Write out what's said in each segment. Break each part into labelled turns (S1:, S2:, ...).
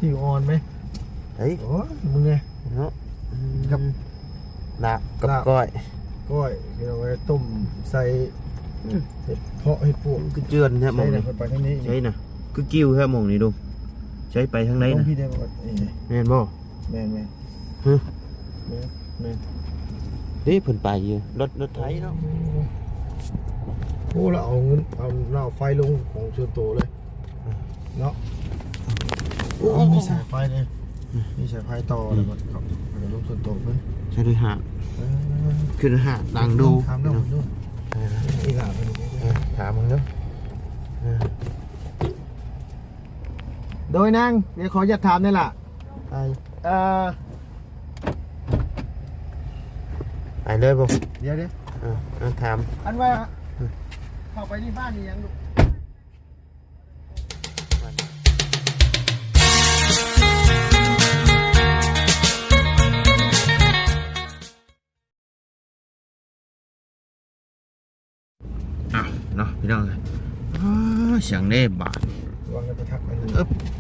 S1: ผิวอ่อนไหม
S2: เฮ้ย
S1: โอ้มึงไง
S2: เนาะ
S1: กับ
S2: ลาบกับก้อย
S1: ก้อยเราไปต้มใส่เห็ดเพาะเห็ดปวก
S2: คือเจือนแท้หม
S1: ใช่
S2: อง
S1: เลย
S2: นี่
S1: ไปทางนี้
S2: ใช่น่ะคือกิ้วแท้หมองนี่ดูใช้ไปทางไหน
S1: ต้อง
S2: น่ะ
S1: พี่ได้บอกนี่
S2: แม่นบ่
S1: แม่น
S2: ฮะ
S1: แม่น
S2: เด้เพิ่นไปอยู่รถไถเนาะ
S1: โอ้เราเอาเงินเราไฟลงของส่วนตัวเลยเนาะโอ้มีสายไฟเลยมีสายไฟต่อเลยมันครับลงส่วนตัวเพิ่น
S2: ใช่ด้วยหาดคือหาดดังดู
S1: ถามน้องดูอีหล่าเพิ่น
S2: ถามมึงเนาะ
S1: โดยนางเดี๋ยวขออยากถามนี่ล่ะ
S2: ไป
S1: เอ่อ
S2: ไปเลยบ่
S1: เดี๋ยว
S2: ถาม
S1: อันว่าเข้าไปที่บ้านนี่ยังลูก
S2: อ้าวเนาะพี่น้องเลยเสียงได้บาด
S1: วางกันไปทักอันนึง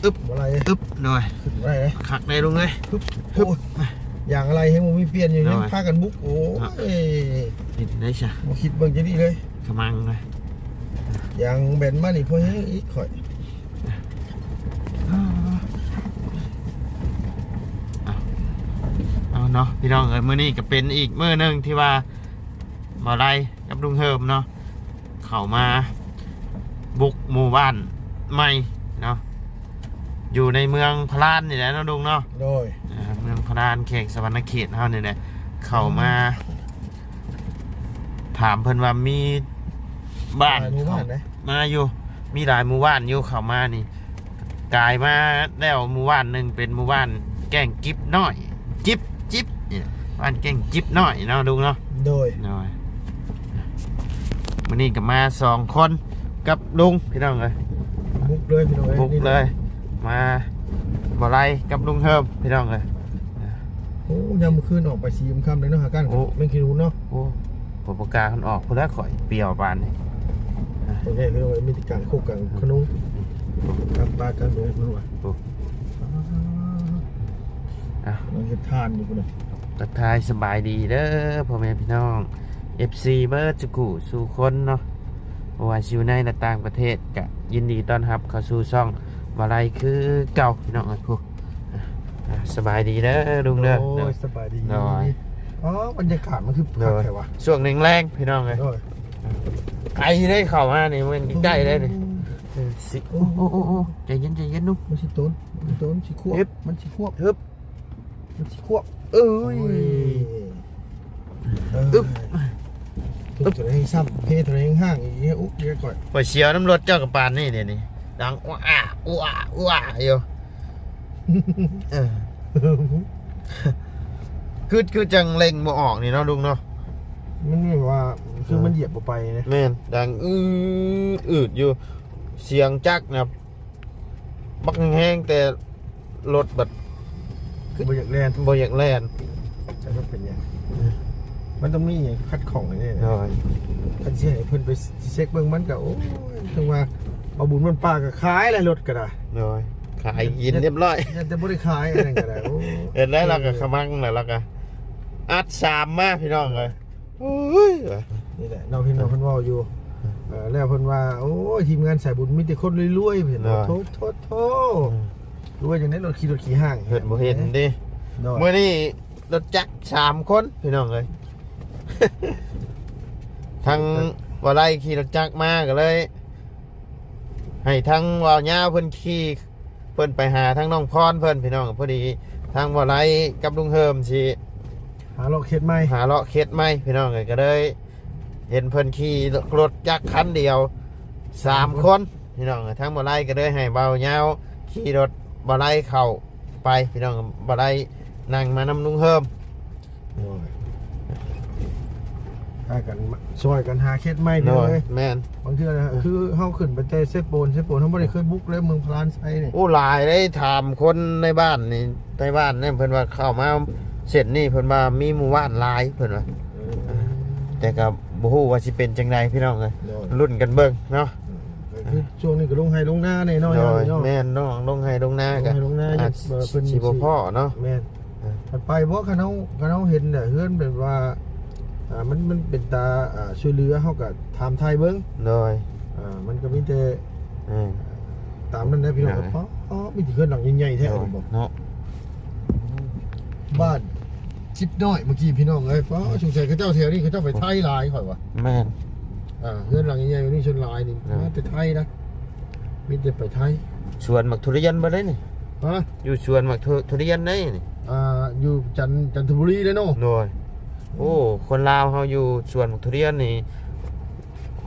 S2: อึบ
S1: อะไร
S2: หน่อย
S1: ขึ้นอะไรเลย
S2: คักได้ลุงเลย
S1: ฮึบอย่างอะไรให้มึงมีเปลี่ยนอยู่นี่พากันบุกโอ้ย
S2: เห็นได้ใช่
S1: มาคิดเบิ่งจะดีเลย
S2: ขมังเลย
S1: อย่างแบนมานี่พอให้อีกข่อย
S2: เอาเนาะพี่น้องเอ้ยมื้อนี้ก็เป็นอีกมื้อหนึงที่ว่าบ่ไรกับลุงเฮิมเนาะเข้ามาบุกหมู่บ้านใหม่เนาะอยู่ในเมืองพลานนี่แหละเนาะลุงเนาะ
S1: โดย
S2: เมืองพลานเขตสวรรณเขตเฮานี่แหละเข้ามาถามเพิ่นว่ามีบ้าน
S1: หมู่บ้านนะ
S2: มาอยู่มีหลายหมู่บ้านอยู่เข้ามานี่กลายมาแล้วหมู่บ้านหนึงเป็นหมู่บ้านแกล้งกิ๊บน้อยจิ๊บเนี่ยบ้านแกล้งจิ๊บน้อยเนาะลุงเนาะ
S1: โดย
S2: น้อยวันนี้ก็มา2 คนกับลุงพี่น้องเลย
S1: บุกเลยพี่น้อง
S2: บุกเลยมาบ่ไรกับลุงเฮิมพี่น้องเลย
S1: โอ้ยามมื้อคืนออกไป4 ค่ำเลยเนาะหากันแม่งคิดรู้เนาะ
S2: โอ้ผมประกาศคนออกคนแรกข่อยเปรียวปานนี่
S1: ตรงนี้พี่น้องมีติการคู่กันขนุนกับปลากันโดยพี่น้อง
S2: อ่ะ
S1: เราเฮ็ดทานอยู่พุ่นน่ะ
S2: ทักทายสบายดีเด้อพ่อแม่พี่น้อง FC เบิร์ดสุกุสู่คนเนาะว่าอยู่ในและต่างประเทศกะยินดีต้อนรับเข้าสู่ช่องบ่ไรคือเก่าพี่น้องเอ้ยพวกสบายดีเด้อลุงเด้อ
S1: โอ้ยสบายดี
S2: โดย
S1: อ๋อบรรยากาศมันคือ
S2: โด
S1: พัก
S2: ย
S1: แค่วะ
S2: ช่วงหนึ่งแรงพี่น้องเลย
S1: โดย
S2: ไอ้ได้เข้ามานี่มันใกล้ได้เลยสิโอ้ใจเย็นนุ๊ก
S1: มันสิต้นมันสิควบ
S2: ฮึบ
S1: มันสิควบ
S2: ฮึบ
S1: มันสิควบ
S2: เอ้ย
S1: อึ๊บอึ๊บตัวเองซ้ำเพตัวเองห้างอีกเงี้ยอุ๊บเดี๋ยวก่อน
S2: ปล่อยเชียวน้ำรถเจ้ากับปานนี่เดี๋ยวนี้ดังอ้าอยู่คือจังเล็งบ่ออกนี่เนาะลุงเนาะ
S1: มันนี่ว่าคือมันเหยียบไปนะ
S2: แม่นดังอืดอยู่เสียงจักนะบักแห้งแต่รถแบบ
S1: บ่อยากแลน
S2: บ่อยากแล่น
S1: จะต้องเป็นยังมันต้องมีคัดของอะไรเนี่ย
S2: น้อย
S1: คันเสียให้เพิ่นไปเช็คเบิ่งมันก็โอ้ยถึงว่าเอาบุญมันปากก็ขายอะไรรถก็ได้
S2: น้อยขายกินเรียบร้อย
S1: ยังจะบ่ได้ขายอะไรก็ได้โอ้
S2: เห็นได้เราก็ขมังแล้วก็อัด3มาพี่น้องเลยโอ้ย
S1: นี่แหละน้องพี่น้องเพิ่นเว้าอยู่แล้วเพิ่นว่าโอ้ยทีมงานสายบุญมีแต่คนรวยๆเพิ่นโทรวยจังได๋รถขี่ห้าง
S2: เห็นบ่เห็นดิเมื่อนี้รถจักร3 คนพี่น้องเลย ทั้งว่าไล่ขี่รถจักรมาก็เลย ให้ทั้งว่าวย่าเพิ่นขี่เพิ่นไปหาทั้งน้องพรเพิ่นพี่น้องพอดีทั้งว่าไล่กับลุงเฮิมสิ
S1: หาเลาะเข็ดใหม่
S2: หาเลาะเข็ดไหมพี่น้องเลยก็เลยเห็นเพิ่นขี่รถจักรคันเดียว3 คนพี่น้องทั้งว่าไล่ก็เลยให้เบาเงาขี่รถบ่ไล่เข้าไปพี่น้องบ่ไล่นั่งมานำลุงเฮิม
S1: พากันช่วยกันหาเข็ดใหม่เด้อ
S2: แม่น
S1: บางเทื่อนะคือเฮาขึ้นไปแต่เซโปนเฮาบ่ได้เคยบุกเลยเมืองพลานไซนี่
S2: โอ้หลายได้ถามคนในบ้านนี่ในบ้านนี่เพิ่นว่าเข้ามาเสร็จนี่เพิ่นว่ามีหมู่บ้านหลายเพิ่นว่าแต่ก็บ่ฮู้ว่าสิเป็นจังไดพี่น้องเอ้ยรุ่นกันเบิ่งเนาะ
S1: คือช่วงนี้ก็ลงไห้ลงหน้าแน่นอน
S2: โดย
S1: เนาะ
S2: แม่นน้องลงให้ลงหน้า
S1: ลง
S2: กัน
S1: ไห้ลงหน้า
S2: อาจ
S1: เพิ่น
S2: สิบ่พ่อเนาะ
S1: แม่นถัดไปเพราะคันเฮาเห็นเฮือนแบบว่ามันเป็นตาช่วยเหลือเฮาก็ถามไทยเบิ่ง
S2: โดย
S1: มันก็มีแต่
S2: อืม
S1: ตามนั้นนะพี่น้องอ๋อมีแต่เฮือนหลังใหญ่ๆแท้ผมบอก
S2: เนาะ
S1: บ้านชิดน้อยเมื่อกี้พี่น้องเอ้ยป๋อสงสัยเขาเจ้าแถวนี้เขาเจ้าไปไทยหลายข่อยว่ะ
S2: แม่น
S1: เฮือนหลังใหญ่ๆนี่ชนหลายนี่มาแต่ไทยนะมีแต่ไปไทย
S2: สวนหมักทุเรียนบ่ได้นี่
S1: ฮะ
S2: อยู่สวนหมักทุเรียนได้นี่
S1: อยู่จันทบุรีเลยเนาะ
S2: โดยโอ้คนลาวเฮาอยู่สวนหมักทุเรียนนี่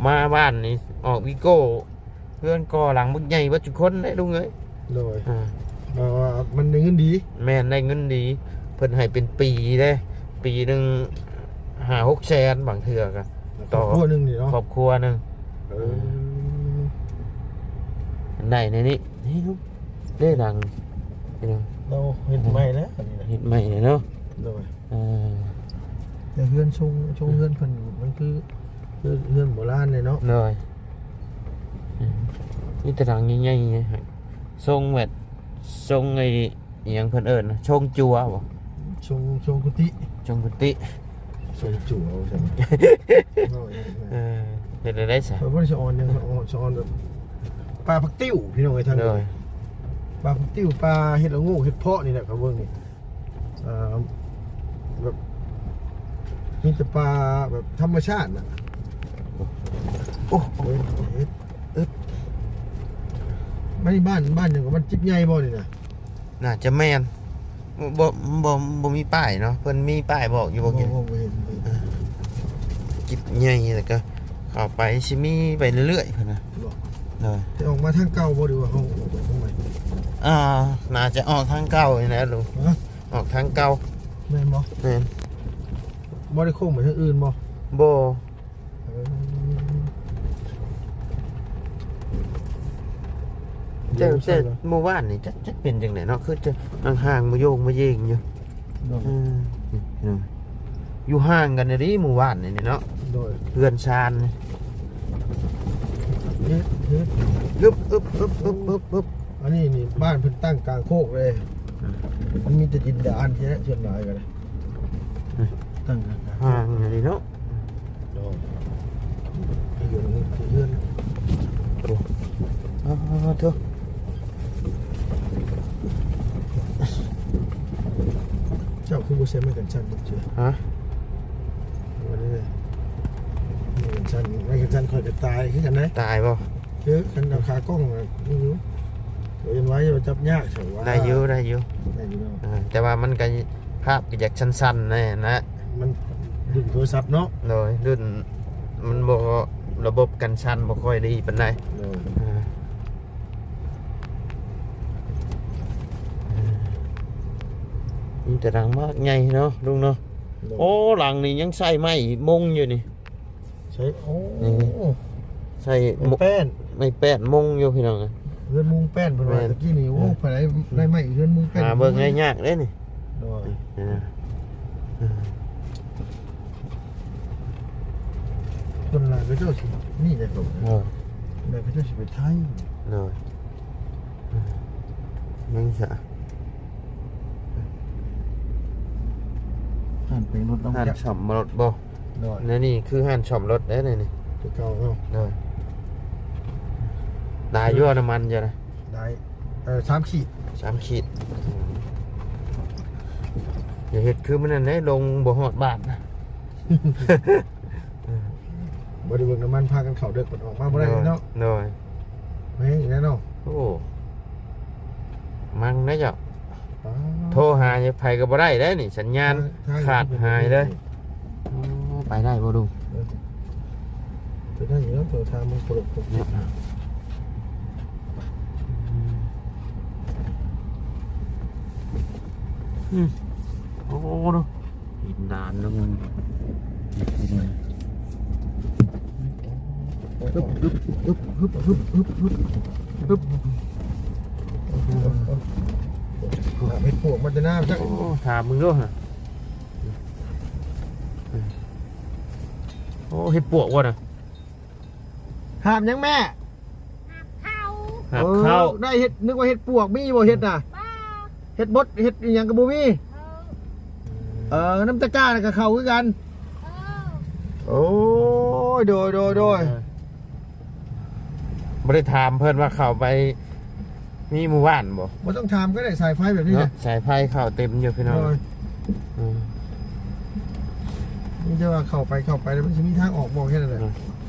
S2: มาบ้านนี่ออกวิโก้เพื่อนก่อหลังบึกใหญ่เบ่ทุกคนได้ลุงเอ้ย
S1: โดย
S2: อ่า
S1: มันได้เงินดี
S2: แม่นได้เงินดีเพิ่นให้เป็นปีเด้ปีหนึง5-6 แสนบางเทื่อก็
S1: ครอบครัวหนึงนี่เนาะ
S2: ครอบครัวหนึง
S1: เออ
S2: ได้ในนี้นี่ลูกได้ดังพี่น้อง
S1: เราเห็นใหม่แล้วอันนี้นะ
S2: เฮ็ดใหม่เลยเนาะ
S1: โดย
S2: อ่า
S1: แต่เฮือนชงเฮือนเพิ่นมันคือเฮือนโบราณเลยเนาะ
S2: เลยนี่ตารางใหญ่ๆนะฮะทรงแบบทรงไอ้อิหยังเพิ่นเอิ้นนะชงจัวบ่
S1: ชงกุฏิ
S2: ชงกุฏิ
S1: ชงจั่วเอาใช่ไหม
S2: เออเฮ็ดได้ซะ
S1: เพราะว่าชอนยังชอนแบบปลาผักติ้วพี่น้องไอ้ทาง
S2: เล
S1: นี้
S2: ย
S1: ปลาผักติ้วปลาเห็ดละโงูเห็ดเพาะนี่แหละครับเบิ้งนี่แบบนี่แต่ปลาแบบธรรมชาติน่ะ
S2: โอ้
S1: ไม่บ้านอย่างกับมันจิ๊บใหญ่บ่นี่นะ
S2: น่าจะแม่นบ่บ่มีป้ายเนาะเพิ่นมีป้ายบอกอยู่บ่เกี่ยว
S1: บ่เห็น
S2: จิบใหญ่แล้วก็เข้าไปสิมีไปเรื่อยๆเพิ่นน่ะ
S1: บอก
S2: เลย
S1: จะออกมาทางเก่าบ่ดีว่าเขาออกไปทางใหม่
S2: น่าจะออกทางเก่านี่นะลุง
S1: ฮะ
S2: ออกทางเก่า
S1: แม่นบ่
S2: แม่น
S1: บ่ได้โค้งไปทางอื่นบ่
S2: บ่
S1: เออ
S2: แต่เมื่อวานนี่จะเป็นจังไดเนาะคือจะห่างๆมาโยงมาเยงอยู่
S1: โดย
S2: อยู่ห่างกันนี่หมู่บ้านนี่เนาะ
S1: โดย
S2: เพื่อนชานนี่
S1: เฮ็ด
S2: อึบ
S1: อันนี้นี่บ้านเพิ่นตั้งกลางโคกเลย มันมีแต่ดินดานแค่เชียงรายกันเลยตั้งกลาง
S2: ห่างอย่างนี้เนาะ
S1: โดนอยู่ตรงนี้เพื่อน
S2: เถอะ
S1: เจ้าคือบุเซไม่กันชันเชื่อ
S2: ฮะ
S1: วันนี้ไม่กันชันคอยจะตายคือกันนะ
S2: ตายป่ะ
S1: เชื่อคันเอาขากล้องนี่อยู่เดี๋ยวยันไว้จะจับยากเฉยว่า
S2: ได้อยู่
S1: ได้อยู่เนาะ
S2: แต่ว่ามันก็ภาพก็อยากสั้นๆนะนะ
S1: มันดึงโทรศัพท์เนาะ
S2: โดยรุ่นมันบ่ระบบกันชันบ่ค่อยดีปานใด
S1: โดย
S2: นี่แต่รังมากใหญ่เนาะลุงเนาะโอ้หลังนี่ยังใส่ไม้มงอยู่นี่
S1: ใช้โอ้
S2: ใส่
S1: แป้น
S2: ไม่แป้นมงอยู่พี่น้อง
S1: เฮือนมุงแป้นเพิ่นว่าตะกี้นี่โอ้ภายในได้ไหมเฮือนมุงแป้น
S2: หาเบิ่งง่ายยากเด้นี่
S1: โดยคนลาวก็เจ้าสินี่แหละครับ แล้วก็เจ้าสิไปไทย
S2: เลยยังจะ
S1: หันไปรถน้อง
S2: หัน
S1: แจ๊บ
S2: ช่อมรถบ่
S1: โดย
S2: นี่นี่คือหันช่อมรถได้เลยนี่
S1: ตัวเก่าเนาะ
S2: เลยได้ยั่วน้ำมันจะนะ
S1: ได้3 ขีด
S2: 3 ขีดอย่าเห็ดคือมันนั่นได้ลงบ่หอดบาทนะ
S1: บริเวณน้ำมันพากันเข่าเด็กออกมาบ่ได้เนาะ
S2: เลย
S1: ไม่อีกแล้วเนาะ
S2: โอ้มั่งนะเจ้าโทรหาไผก็บ่ได้ได้นี่สัญญาณขาดหายเลยไปได้บ่ดู
S1: ไปได้อยู่แล้วตัวทางมันปลดปกติ
S2: โอ้ดูหินดานแล้วมัน
S1: ฮึบเห็ดปวกมันจะน้ำจัก
S2: โอ้ถามมึงด้วยฮะโอ้เห็ดปวกวะนะ
S1: หามยังแม่
S3: ห
S2: หักเข้า
S1: ได้เฮ็ดนึกว่าเฮ็ดปวกมีบ่เฮ็ดน่ะเฮ็ดบดเฮ็ดอีหยังก็บ่มีน้ำตะกร้าน่ะก็เข้าคือกันโอ้ยโดย
S2: บ่ได้ถามเพิ่นว่าเข้าไปมีหมู่บ้านบ่
S1: บ่ต้องถามก็ได้สายไฟแบบนี้
S2: เนาะ
S1: นะ
S2: สายไฟเข้าเต็มอยู่พี่น้อง
S1: โอ้ยนี่จะว่าเข้าไปแล้วมันสิมีทางออกบ่แค่นั้นแหละ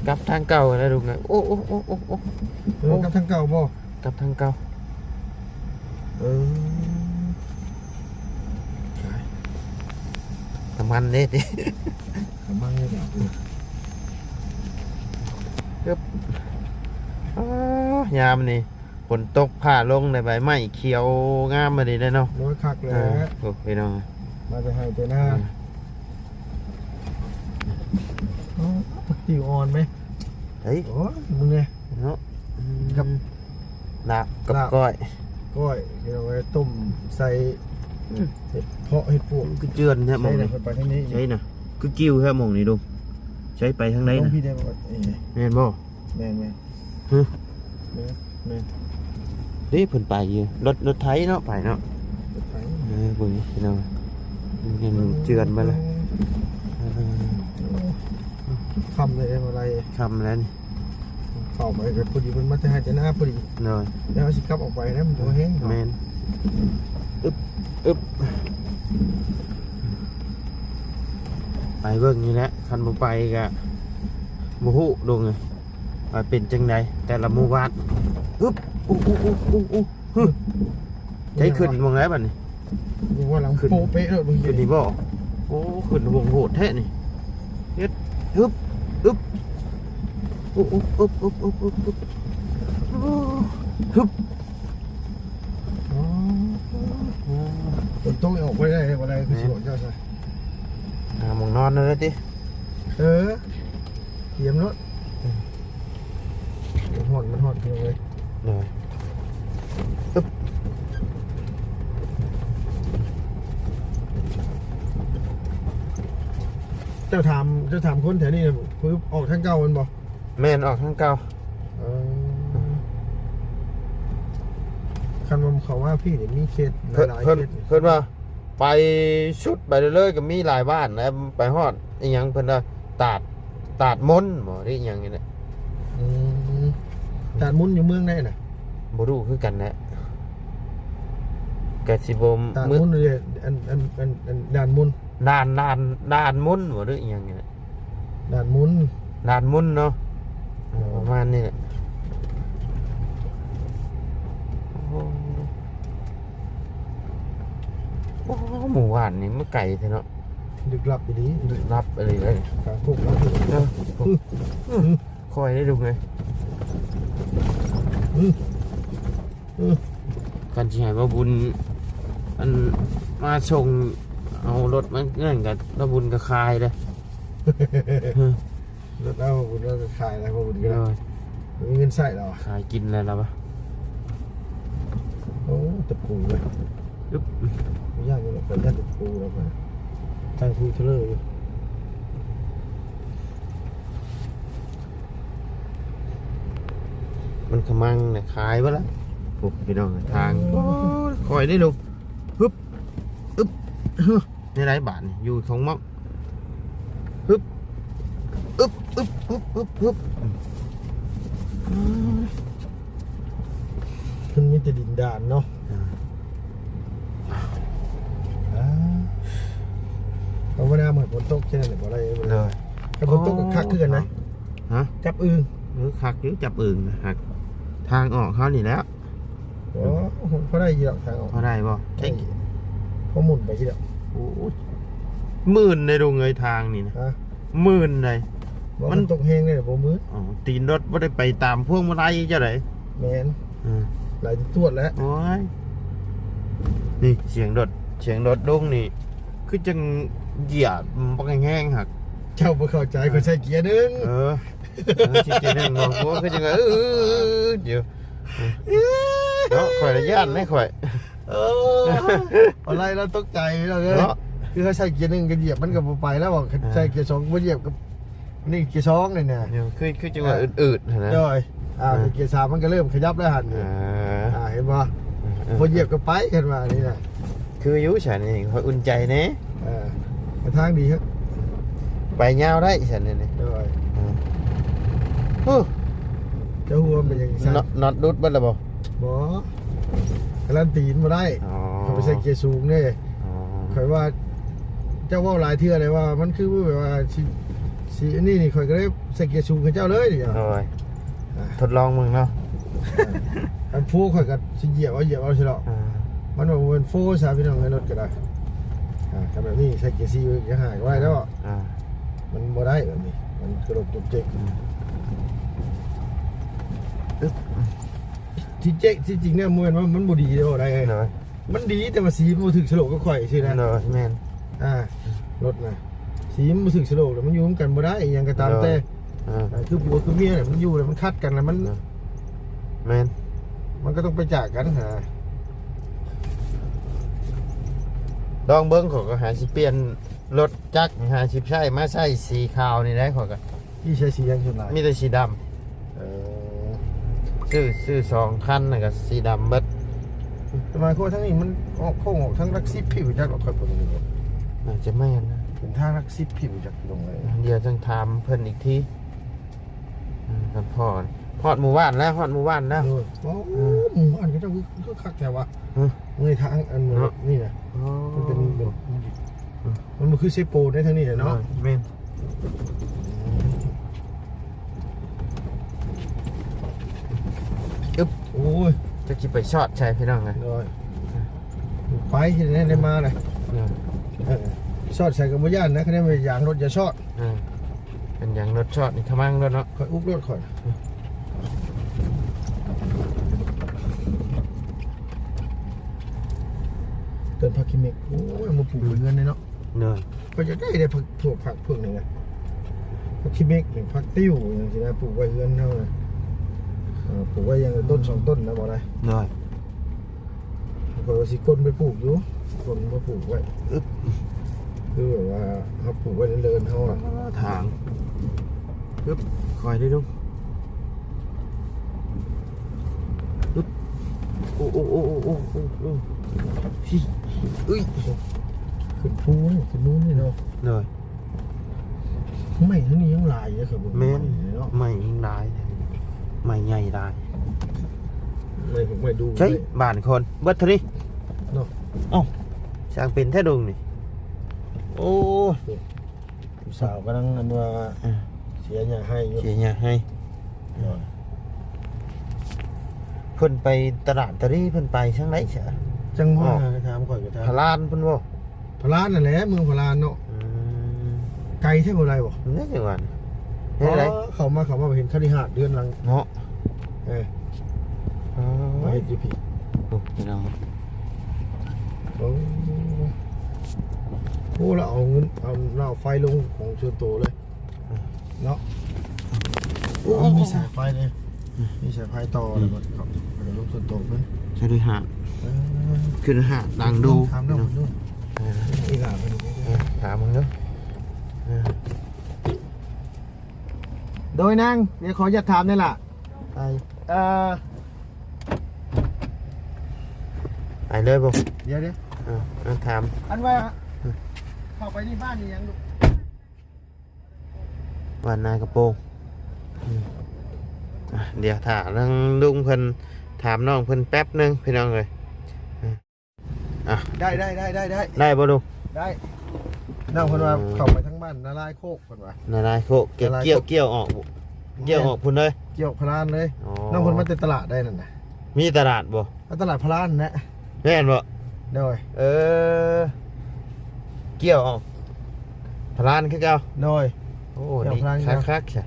S2: กลับทางเก่าแล้วลุงนะโอ้
S1: กับทางเก่าบ่
S2: กลับทางเก่า
S1: เออ
S2: น้ำมันเด้ดิ
S1: กำลังเนี่ย
S2: ยามนี่ฝนตกผ่าลงในใบไม้เขียวงามมาดีเลยเนาะ
S1: น้อยคักเลย
S2: โอ้พี่น้อง
S1: มาจะให้แต่หน้าผักติ๋วอ่อนไหม
S2: เฮ้ย
S1: โอ้ยมึงไง
S2: เนาะ
S1: กับ
S2: ลาบกับก้อย
S1: ก้อยเอาไว้ต้มใส่เห็ดเพาะเห็ดปวก
S2: คือเจือนแท้หมอง
S1: ใช่
S2: นี่
S1: ไปทางนี้
S2: ใช่น่ะคือกิ้วแท้หมองนี่ดูใช้ไปทางไหน
S1: ต้
S2: นะ
S1: องพี่ได้บอกนี่
S2: แม่นบ่
S1: แม่น
S2: ฮึ
S1: แม่น
S2: เด้เพิ่นไปอยู่รถไถเนาะไปเนาะเบิ่งพี่น้องเห็นเจือนมาแล้ว
S1: คำเลยอะไร
S2: คำแล้วนี่
S1: เข้าไปกับพอดีมันมาจะให้แต่หน้าพอดี
S2: เนาะ
S1: แล้วสิกลับออกไปนะมันตัวแห้ง
S2: แม่นอึบไปเบิ่งนี่แหละคันบ่ไปก็บ่ฮู้ดงไงว่าเป็นจังไดแต่ละหมู่บ้านอึบฮึใจขึ้นมองไหนบัดนี้
S1: ยังว่าหลังโปเป๊ะเลยมึง
S2: ขึ้นนี่บ่โอ้ขึ้นวงโหดแท้นี่เฮ็ดอึบฮึบ
S1: ฝนตกออกไปได้อะไรคือสวนเจ้าใช่
S2: หมองนอนเลยติ
S1: เตรียมรถมันหอดเพียงเลย
S2: เลยอึบ
S1: เจ้าถามคนแถวนี้คือออกทางเก่ามันบอก
S2: แม่นออกทางเก่า
S1: คันมันเขาว่าพี่เนี่ยมีเขตหลาย
S2: เพิ่น
S1: เขต
S2: เพิ่นว่าไปชุดไปเรื่อยๆก็มีหลายบ้านนะไปฮอดอีหยังเพิ่นว่าตาดมนต์บ่ได้อีหยังนี่แหละ
S1: ตาดมุนอยู่เมืองไหนน่ะ
S2: บ่รู้คือกันนะก็สิบ่
S1: ตาดมุนเลยอันด่านมุน
S2: ด่านมุนต์บ่ได้อีหยังนี่แหละ
S1: ด่านมุน
S2: ด่านมุนต์เนาะประมาณนี้แหละโอ้หมู่บ้านนี่มันไกลแท้เนาะ
S1: ดึกลับไปดี
S2: รับไปเลย
S1: กลางคุกแล้ว
S2: คอยได้ดูไงกันที่ไหนว่าบุญอันมาส่งเอารถมันเงื่อนกับแล้วบุญกับคายเลย
S1: รถเอาบุญเราจะขายอะไรพอบุญกันมีเงินใส่เรา
S2: ขายกินอะไรแล้วปะ
S1: โอ้ตะปูเลยไม่ยากเลยเป็นย่านตะปูแล้วไปทางทูเทเลอร์อยู่
S2: มันขมังเนี่ยขายไปแล้วโอ้พี่น้องทางคอยได้ดูฮึบนี่ไรบาทอยู่ของมั่งฮึบ
S1: มันมีแต่ดินดานเนาะเอาว่าน้ำเหมือนฝนตกแค่นั้นแหละอะไร
S2: เลย
S1: แต่ฝนตกก็คักขึ้นกันนะ
S2: ฮะ
S1: จับอึ่ง
S2: คักหรือจับอึ่งหักทางออกเขานี่แล้ว
S1: โอ้เขาได้ยี่หรอกทางออก
S2: พอได้ป่ะ
S1: เขาหมุนไปยี่หรอก
S2: โอ้หมื่นในโรงเงยทางนี่นะ
S1: ฮะ
S2: หมื่นเลย
S1: มันตกแห้งเลยโบมืด
S2: อ๋อตีนรถว่าได้ไปตามพวกมาไล่จะไหน
S1: แมนหลายตัวแล้ว
S2: โอ้ยนี่เสียงรถดงนี่คือจังเหยียบปักแห้งหัก
S1: เจ้าไม่เข้าใจก็ใช้เกียร์นึง
S2: ชิเจนึงบอกว่าคือจังเดี๋ยวเนาะข่อยระยะไม่ข่อย
S1: อะไรเราตกใจเราเลยคือเขาใช้เกียร์นึงก็เหยียบมันกับไปแล้วบอกใช้เกียร์สองก็เหยียบกับนี่เกียร์สองเลยเนี่ย
S2: คือจังหวะอืดๆนะ
S1: ย่อย เกียร์3มันก็เริ่มขยับแล้วหันนี่เห็นป่ะพอเหยียบก็ไปกันมานี่นะ
S2: คืออายุฉันนี่คอยอุ่นใจเน่
S1: มาทางดีครับ
S2: ไปยาวได้ฉันนี่
S1: ด้วย
S2: ฮู้
S1: เจ้าหัวเป็นอย่างนี้
S2: น็อตรุดเบิดแล้วบ่
S1: บ่การันตีนมาได้เขาไปใส่เกียร์สูงเนี่ยคอยว่าเจ้าว่าหลายเทื่อเลยว่ามันคือแบบว่าสีนี่คอยก็ได้ใส่เกียร์สูงกับเจ้าเลยเดี๋ยว
S2: ทดลองมึงเนาะ
S1: อันฟูคอยกับเหยียบเอาใช่หรอมันบอกมันฟูสาพี่น้องในรถก็ได้ทำแบบนี้ใส่เกียร์ซีจะหายไว้แล้วมันบ่ได้แบบนี้มันกระโดดจุกจิกที่เจ๊กที่จริงเนี่ยมันบ่ดีเลยบ่ได้ไงมันดีแต่ว่าสีมันถึกฉลกก็ข่อยใช่ไหม
S2: แม่น
S1: รถนะสีมันถึกฉลกแล้วมันอยู่กันบ่ได้ยังก็ตามแต่คือผัวคือเมียเนี่ยมันอยู่แล้วมันคัดกันแล้วมัน
S2: แม่น
S1: มันก็ต้องไปจากกัน
S2: ลองเบิ้งขอก็หาสิเปลี่ยนรถจักรหาสิใช่มาใส่สีขาวนี่ได้ขอก็
S1: ที่ใช้สียังสุดหลาย
S2: มีแต่สีดำซื้อ2 คันน่ะก็สีดำเบิด
S1: ทำไมโค้ทั้งนี้มันออกโค้งออกทั้งรักซิปผิวจักรออกค่อยปนกัน
S2: น่าจะไม่นะ
S1: เป็นทางรักซิปผิวจักรลงเลย
S2: เดี๋ยวจังถามเพิ่นอีกทีกันพอดหมู่บ้านแล้วฮอดหมู่บ้านแล้ว
S1: หมู่บ้านก็จะก็คักแต่ว่าเงยทางอันนี่นะมันเป็นมันคือเซโปได้ทั้งนี้เลยเนาะ
S2: เมน
S1: โอ้ย
S2: จะกินไปช็อตใช่พี่น้องไง
S1: ไปที่ไหนได้มาเลยช็อตใส่กับย่านนะคะแนนเป็นยางรถอย่าช็อต
S2: เป็นยางรถช็อตนี่ขมังรถเนาะ
S1: ค่อยอุ๊บรถค่อยเติมผักกิเมกโอ้ยมาปลูกเงินเลยเนาะก็จะได้ผักถั่วผักเพิ่งหนึ่งนะผักกิเมกหนึ่งผักติ้วอย่างเงี้ยปลูกไว้เงินเท่าไหร่ปลูกไว้ยังต้น2 ต้นนะบอกได้ก็สิก้นไปปลูกอยู่ก้นมาปลูกไว้คือแบบว่าเขาปลูกไว้เลินๆเขา
S2: ทางคอยได้ดูโอ้ที่
S1: ขึ้นภูนี่ขึ้นนู้นนี่เนาะไม่เท่านี้ยังลายเลยครับ
S2: แม่นไม่ยังลายไม่ใหญ่ลาย
S1: ไม่ดู
S2: ใช่บ้านคนเบิดเท่านี้
S1: เนาะ
S2: ช่างเป็นแท้ดุงนี่โอ้
S1: สาวกำลังอันว่าเสียหยาให้
S2: เสียหยาให้เพิ่นไปตลาดตะลี่เพิ่นไปช่างไรเสีย
S1: จังว่าถามก่อนก็ถาม
S2: พลานเพิ่นบ่
S1: พลานนั่นแหละเมืองพลานเนาะไกลเท่าไรบ่
S2: นี่จังหวัด
S1: เขามาเห็นคดีหาดเดือนหลัง
S2: เนาะ
S1: มาเห็นจีพี
S2: พี่น้อง
S1: โอ้เราเอาเงินเอาไฟลงของส่วนตัวเลยเนาะมีสายไฟเลยมีสายไฟต่อแล้วก็ลงส่วนตัวเพิ่น
S2: ใช่ด้วยหาดขึ้นหาดดังดู
S1: ถามน้องดูอีหล่าเพิ่น
S2: ถามมึงเนาะ
S1: โดยนั่งเดี๋ยวขออยากถามนี่ล่ะ
S2: ไปเลยบ่
S1: เดี๋ยว
S2: ถาม
S1: อันว่าเข้าไปที่บ้านนี่ยังลูก
S2: วันนายกระโปรงเดี๋ยวถามเรื่องลุงเพิ่นถามน้องเพิ่นแป๊บนึงพี่น้องเลย
S1: ได้
S2: บ่ลุง
S1: ได้น้องเพิ่นว่าเข้าไปทั้งบ้านนาลายโคกเพิ่นว่า
S2: นาลายโคกเกี่ยวออกพุ่นเลย
S1: เกี่ยวพลานเลยน้องเพิ่นมาตลาดได้นั่นน่ะ
S2: มีตลาดบ่
S1: ตลาดพลานนะ
S2: แม่นบ่
S1: ได้
S2: เกี่ยวออกพลานคือเก่า
S1: โดย
S2: โอ้นี่คักๆใช่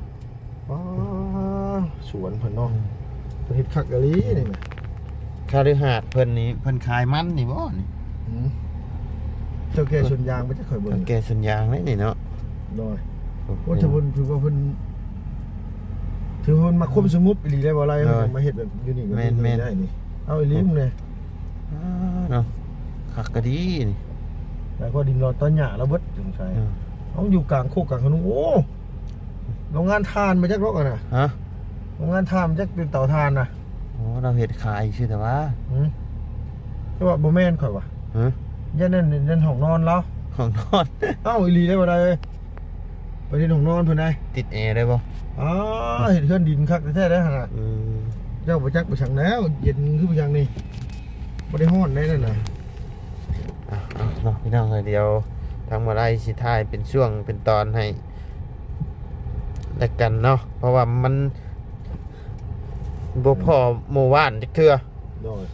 S1: สวนเพิ่นเนาะเพิ่นเฮ็ดคักกะลีนี่แหม
S2: คาฤหาสน์เพิ่นนี่เพิ่นขายมันนี่บ่นี่
S1: เจ้าแก่สวนยางบ่จะค่อยเบิ่ง
S2: แก่สวนยางนี่เนาะ
S1: โดยว่าถ้าเพิ่นถือว่าเพิ่นมาควบสงบอีหลีได้บ่อะไรมาเฮ็ดแบบอยู่นี่แบบนี้ได้นี่เอาอีหลีมึงเลย
S2: เนาะคักกะดีนี่
S1: แล้วก็ดินรอต้นหญ้าแล้วเบิดสงสัยเอาอยู่กลางโคกกลางถนนโอ้โรงงานทานมาจากรอกอ่ะนะ
S2: ฮะ
S1: โ โรงงานทำจักเป็นเตาถ่านน่ะ
S2: โอ้เราเห็ดขายชื่อแต่ว่า
S1: ก็ว่าบ่แม่นข่อยว่ะ
S2: ฮะ
S1: ยันนั่นห้องนอนแล้ว
S2: ของนอน
S1: เอ้าอีหลีได้บ่ได้เอ้ยไปที่ห้องนอนเพิ่นได้
S2: ติดแอร์ได้บ่
S1: อ๋อเห็นเครื่องดินคักแท้ๆได้หั่นน่ะ
S2: อืม
S1: เจ้าบ่จักบ่ชังแล้วเย็นคือบ่ชังนี่บ่ได้ฮ้อนได้นั่นน่ะ
S2: เอาเนาะพี่น้องเลยเดียวทางมาไล่สิท้ายเป็นช่วงเป็นตอนให้แล้วกันเนาะเพราะว่ามันบ่พอหมู่บ้านจักเทื่อ
S1: โดย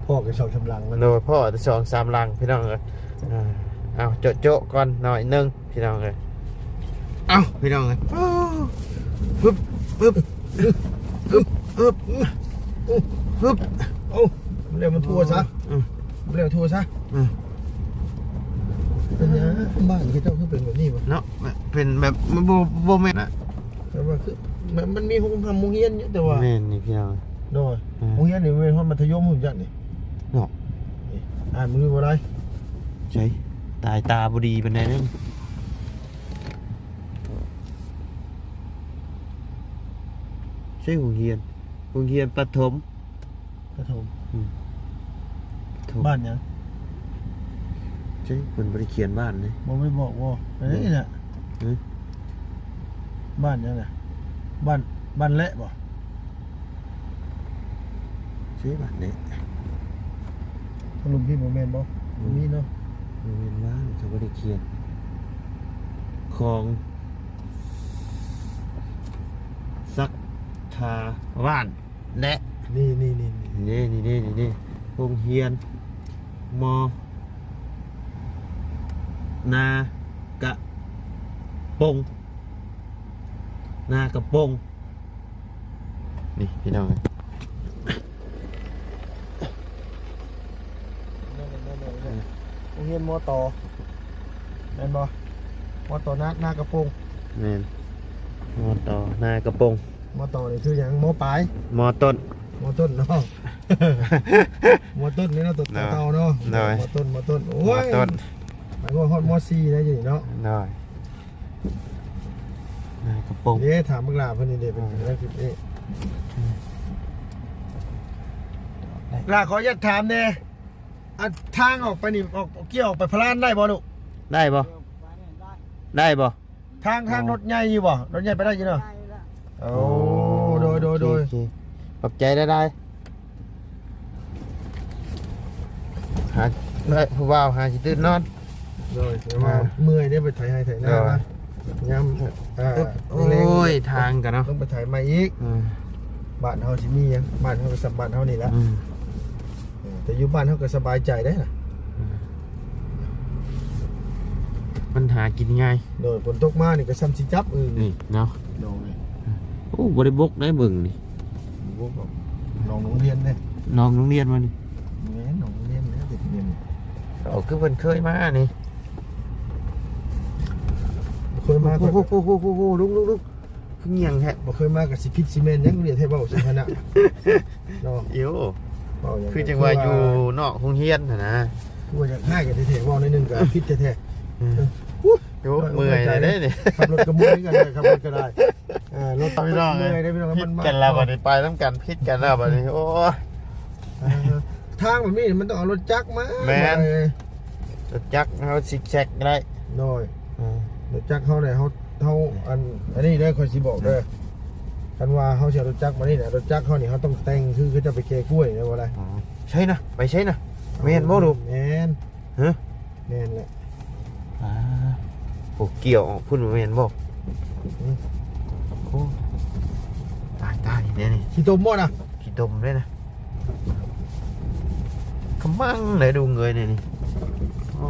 S1: พ่อก็ชอบชำลังมัน
S2: โดยพ่อจะ2-3ลังพี่น้องเลยเอาโจะก่อนหน่อยนึงพี่น้องเลยเอาพี่น้องเลยปึ๊บปึ๊บปึ๊บปึ๊บปึ๊บ
S1: โอ้เรียกมันทั่วซะเรียกทั่วซะเป็นหยังบ้านคือเจ้าคือเป็นแบบนี้บ่
S2: เนาะเป็นแบบมันโบแม่นอะ
S1: แต่ว่าคือมันมีโรงทำโรงเรียนอยู่แต่ว่า
S2: แม่นนี่พี่น้อง
S1: โดยโรงเรียนนี่เป็นห้องมัธยมหุ่นจักนี่
S2: เนาะ
S1: นี่อ่านมือบ่ได้
S2: ใช่ตายตาบดีเป็นไงนึงใช่โรงเรียนประถม
S1: กระทม
S2: ประถม
S1: บ้านหยัง
S2: ใช่คนบริเขียนบ้านเลย
S1: บ่ไม่บอกว่าเอ้ยน่ะบ้านหยังน่ะบ้านเละบ่
S2: ใช่บ้านเนี่ย
S1: ขนมพี่บ่แม่นบ่บ่มีเนาะ
S2: โรงเรียนบ้านเขาบริเขียนของสักทาบ้านและ
S1: นี่
S2: นี่โรงเรียนมนากระปงนากระปงนี่พี่น้อง
S1: โรงเรียนมตแม่นบ่มตหน้ากระโปรง
S2: แม่นมอต่อนากระปง
S1: มตนี่คือหยังมปลาย
S2: มอต้น
S1: มต้นเนาะ มต้นนี่เนาะตัวเต่าเนาะ
S2: ได้
S1: มต้นโอ้
S2: มอย ต้น
S1: หมายว่าฮอดม4ได้อยู่นี่เนาะ
S2: ได้นากระปง
S1: เด้ถามมึงลาเพิ่นนี่เด้เป็นจังซี่ลาขออนุญาตถามแน่อันทางออกไปนี่ออกเกี่ยวออกไปพลานได้บ่ลูก
S2: ได้บ่ได้บ่
S1: ทางรถใหญ่อยู่บ่รถใหญ่ไปได้อยู่เนาะโอ้โดย
S2: โอเคขอบใจได้หาได้ผู้บ่าวหาสิตื่นนอน
S1: โดยเดี๋ยวมาเมื่อยได้ไปไถให้ไถหน้ามาย้ำ
S2: โอ้ยทางกันเนาะ
S1: ต้องไปไถมาอีก
S2: อืม
S1: บ้านเฮาสิมีหยังบ้านเฮาก็สับบ้านเฮานี่แหละ
S2: อืม
S1: แต่อยู่บ้านเฮาก็สบายใจได้น่ะ
S2: มันหากินง่าย
S1: โดยฝนตกมานี่ก็ซ้ำสิจับ
S2: นี่เนาะ
S1: โดย
S2: โอ้บริบกได้เบิ่งนี่
S1: พวกแบบน้องโรงเรียนเด้
S2: น้องโรงเรียนมานี่
S1: แม่น้องโรงเรียนเด้เด็กเรียน
S2: เอาคือเพิ่นเคยมานี่
S1: บ่เคยมาก็
S2: โอ้โหลุกคือเงียงแฮะ
S1: บ่เคยมาก็สิพิษซีเมนต์ยังเรียนให้เว้าสาธารณะเนาะ
S2: อิ๋ว
S1: เว้าหยัง
S2: คือจังว่าอยู่นอกโรงเรียนน่ะนะ
S1: คือว่าอยากให้กันแท้ๆเว้าในอยหนึงก็พิษแท้
S2: โอ้เมื่อยเลยเด้นี่
S1: ๆขับรถก็เมื่อยกันเลยขับรถก็ได้รถ
S2: พี่น้อง
S1: เมื่อยได้พี่น้อง
S2: พิษ
S1: มัน
S2: กันแล้วบัดนี้ไปน้ำกันพิษกันแล้วบัดนี้โอ้ย
S1: ทางแบบนี้มันต้องเอารถจักรมา
S2: แม่น จะจักเฮาซิกแซกได้
S1: โดยรถจักรเฮาเนี่ยเฮาอันนี้เด้อค่อยสิบอกเด้อคันว่าเฮาสิเอารถจักรมานี่น่ะรถจักรเฮานี่เฮาต้องแต่งคือเขาจะไปแก้กล้วยนะว่าอะไร
S2: ใช่นะไปใช่นะแม่นบ่ลูก
S1: แม่น
S2: ฮะ
S1: แม่นแหละ
S2: โอ้เกี่ยวออกพุ่นแม่นบ่โอ้ตายเนี่ยนี่
S1: ขี้ตมบ่น่ะ
S2: ขี้ดมด้วยนะขมังเลยดูเงยเนี่ยนี่โอ้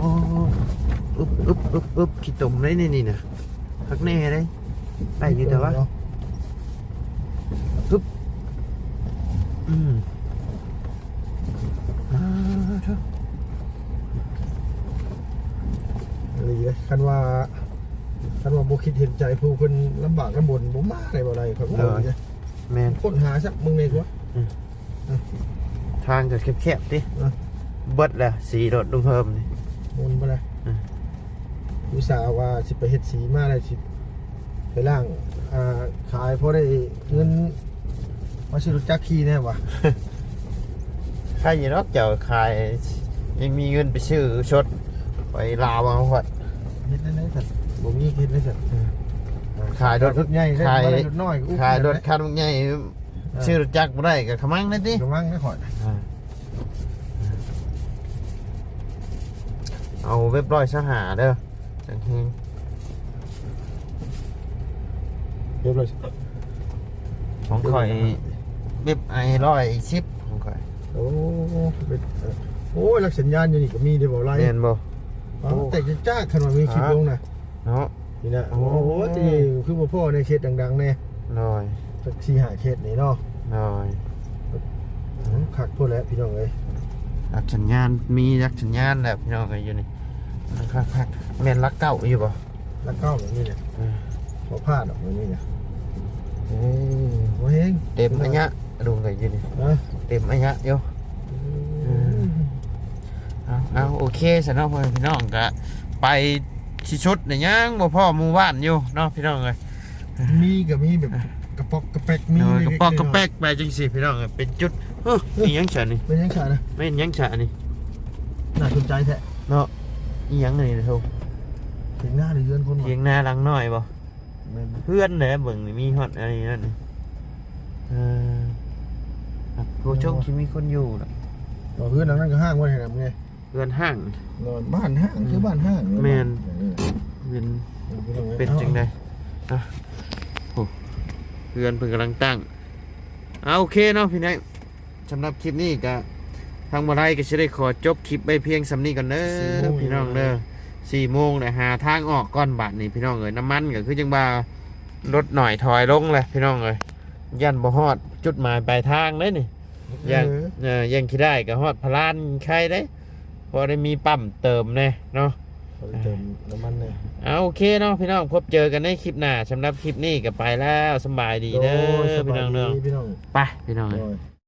S2: อึบขี้ดมเลยนี่นะพักแน่เลยได้อยู่แต่ว่าอึบเถอะ
S1: อะไรเลยคันว่าบ่คิดเห็นใจผู้เพิ่นลำบากลำบนบ่มาได้บ่อะไรครับบ่เลย
S2: แม่น
S1: ค้นหาซักมึงนี่กว่า
S2: ทางก็แคบๆดิเบิดแหละสีรถลุงเพิ่มนี่
S1: มนบ่ล่ะอุตส่าห์ว่าสิไปเฮ็ดสีมาได้สิไปล้าง ขายเพราะได้เงินมาซื้อรถจักรขี่แน่วะ
S2: ใครอยู่นอกเจ้าขายยังมีเงินไปซื้อชดไปลาวเอาหอด
S1: เฮ็ดได้สัตว์บ่มีเฮ็ดได้สัตว์
S2: ขายรถ
S1: ใหญ่ได้
S2: ขาย
S1: บ่ได้รถน้อยก็อุ๊บ
S2: ขายรถ
S1: ได้
S2: คันใหญ่ชื่อรถจักรบ่ได้ก็ขมังได้ติ
S1: กำลังได้ข่อย
S2: เอาเว็บร้อยสหาเด้อจังเฮง
S1: เรียบร้อย
S2: ของข่อยเว็บไอ110ของข่อย
S1: โอ้เป็นโอ้ยลักสัญญาณอยู่นี่ก็มีได้บ่ไร
S2: แม่นบ่
S1: แต่จะจ้าขนาดมีคลิปลงนะ
S2: เนาะ
S1: นี่นะ
S2: โอ้
S1: โอ้โหตีคือบ่พ่อในเขตดังๆแน่
S2: น้อย
S1: สัก4-5เขตนี่เนาะ
S2: น้อย
S1: คักโพดแล้วพี่น้องเอ้ย
S2: รักสัญญาณมีรักสัญญาณแล้วพี่น้องก็อยู่นี่คักๆแม่นรักเก่าอยู่บ่
S1: แล้วก็แบบนี้เนี่ยบ่พลาดดอกแบบนี้เนี่ย
S2: เอ้ย
S1: โอ้เฮง
S2: เต็มอันยะดูก็อยู่นี่
S1: นะ
S2: เต็มอันยะอยู่ เอาโอเคสำหรับพ่อแม่พี่น้องก็ไปชิชุดในย่างบ่พ่อหมู่บ้านอยู่เนาะพี่น้องเอ้ย
S1: มีก็มีแบบกระปอกกระแปกมี
S2: เออกระปอกกระแป
S1: ก
S2: กไปจังสิพี่น้องเอ้ยเป็นจุดอีหยังฉะนี่
S1: เป็นยังไงนะ
S2: ไม่นหยังฉะนี่
S1: น่าสนใจแท้
S2: เนาะอีหยังนี่นะทุก
S1: ถึงหน้าหรือเยือนคน
S2: เพียงหน้าหลังน้อยบ่เพื่อนเด้เบิ่งนี่มีฮอดอะไรนั่นนี่ผู้ชมที่มีคนอยู่ล่ะ
S1: ต่อเพื่อนหลังนั้นก็ห้างไว้ให้นำไง
S2: เพื่อนห้าง
S1: นอนบ้านห้างคือบ้านห้าง
S2: แม่น เป็นจังไดอ่ะโอ้เพื่อนเพิ่งกำลังตั้งเอาโอเคเนาะพี่นายสำหรับคลิปนี้ก็ทางมาไลก็จะได้ขอจบคลิปไปเพียงสำนี้ก่อนเด้อพี่น้องเด้อ4 โมงเลยหาทางออกก้อนบาทนี่พี่น้องเอ้ยน้ำมันก็คือจังบ่ารถหน่อยถอยลงเลยพี่น้องเอ้ยยันบ่ฮอดจุดหมายปลายทางเลยนี่ยังคิดได้ก็ฮอดพลานใครได้พอได้มีปั๊มเติมแน่เนาะ
S1: เติมน้ำมันเลย
S2: เอาโอเคเนาะพี่น้องพบเจอกันในคลิปหน้าสำหรับคลิปนี้ก็ไปแล้วสบายดีเด้อพี่น้องเนาะ
S1: พี่น้อง
S2: ไปพี่น้อง
S1: โอ้ย